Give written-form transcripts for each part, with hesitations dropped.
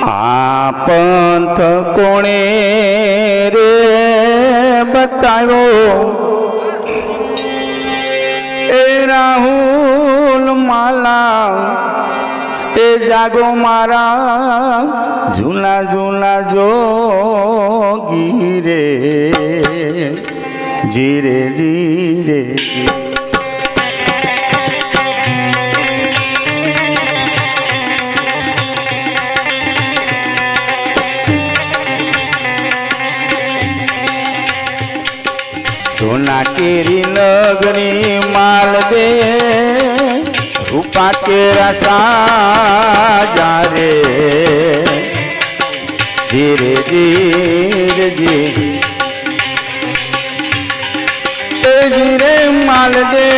આ પંથ કોણે રે બતાવ્યો એ રાહુલ માલા એ જાગો મારા જૂના જૂના જોગી રે જીરે જીરે सोना केरी नगरी माल दे रूपा केरा साजा रे धीरे धीरे धीरे माल दे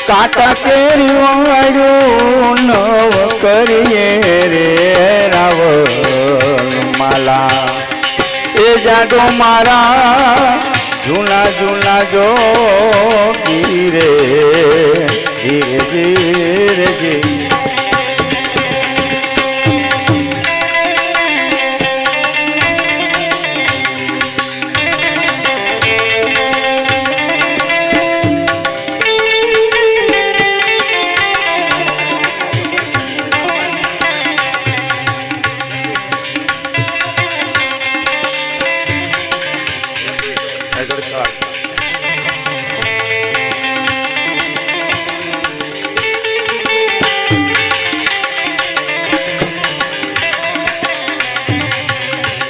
काटा केरी वाड़ो नव करिए रे रावल माला ए जागो मारा जूना जूना जो गिरे धीरे धीरे धीरे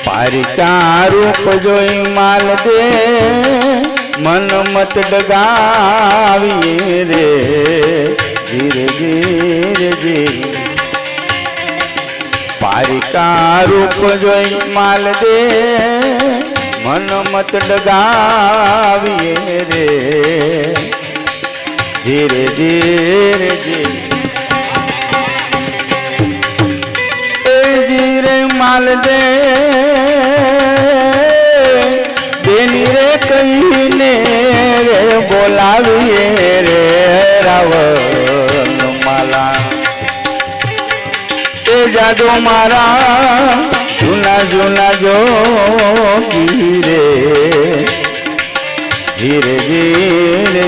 पारिका रूप जोई माल दे मन मत डगाविए रे धीरे धीरे धीरे पारिका रूप जोई माल दे मन मत डगाविए रे धीरे धीरे धीरे माल दे देनी रे कहीने रे बोलाविए रे रावण माला ए जादू मारा जूना जूना जो गिरे धीरे धीरे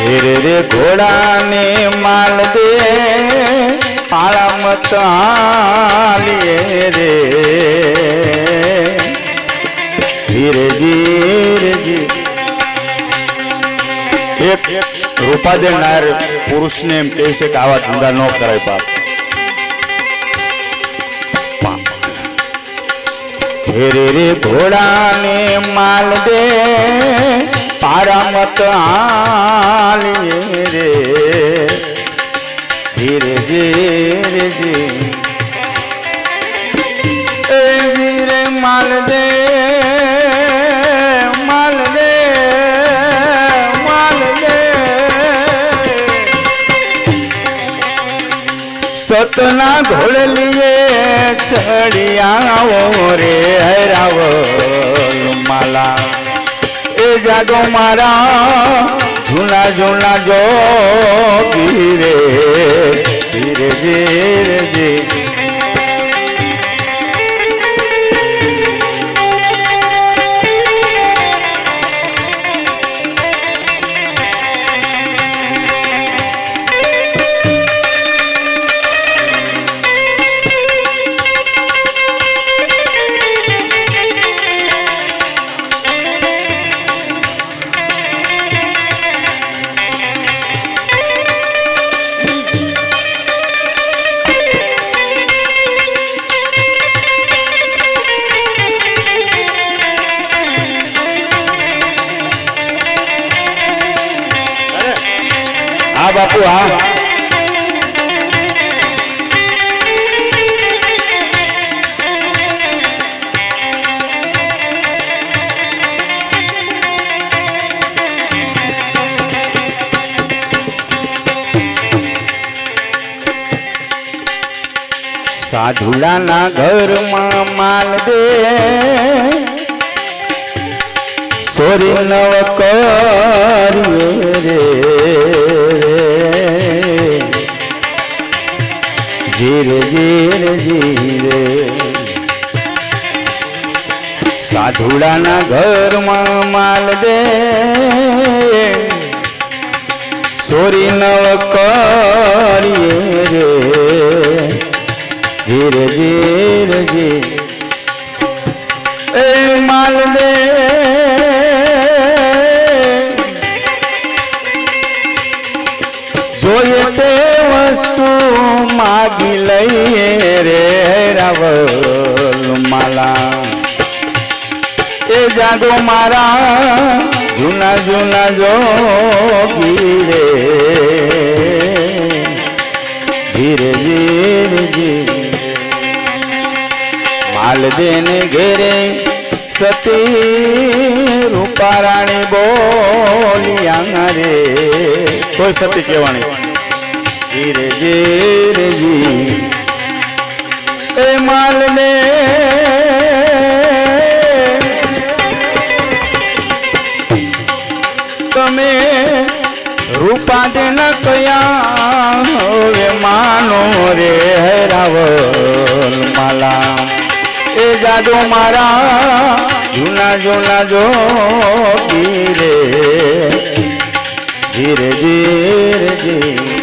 धीरे रे घोड़ा ने माल दे आला मत आलिए रे धीरे धीरे एक रूपा देनार पुरुष ने एम कहे से आवा धंधा न कराय बाप धीरे रे घोड़ा ने माल दे पारा मत आलिए रे धीरे धीरे धीरे माल दे माल दे माल दे सतना घोड़ लिए छड़िया रे रावल माला ए जागो मारा झूला झूला जो गिरे धीरे धीरे धीरे बापू हाँ साधुला ना घर माल दे સોરી નવ કરીએ રે જીરે જીરે જીરે સાધુડાના ઘરમાં માલ દે સોરી નવ કરીએ રે જીરે જીરે જીરે એ માલ દે જોઈએ તે વસ્તુ માગી લઈએ રે રાવલ માલા એ જાદુ મારા જૂના જૂના જોગી રે જીરે જીરે જીરે માલ દેને ઘેરે સતી રૂપારાણી બોલિયા રે કોઈ સતી કહેવાની ધીરે ધીરે જી એ માલ ને તમે રૂપા દેના કયા હવે માનો રે રાવલ માલા એ જાદુ મારા જૂના જૂના જોગી રે જીરે જીરે જીરે